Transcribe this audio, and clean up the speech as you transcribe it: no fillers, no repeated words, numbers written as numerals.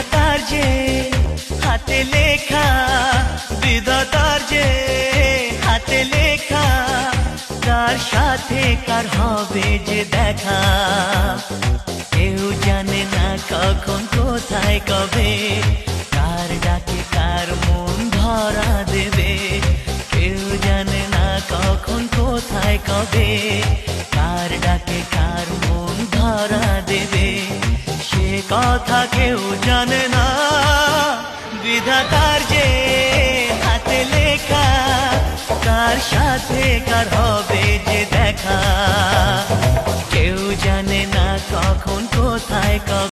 বিধাতার যে হাতে লেখা, বিধাতার যে হাতে লেখা, কার সাথে কার হবে যে দেখা। কেউ জানে না কখন কোথায় কবে, কার ডাকে কার মন ধরা দেবে। কেউ জানে না কখন কোথায় কবে, কার ডাকে কার মন ধরা দেবে। সে কথা কেউ জানে না, বিধাতার যে হাতে লেখা, কার সাথে কার হবে যে দেখা। কেউ জানে না কখন কোথায় কবে।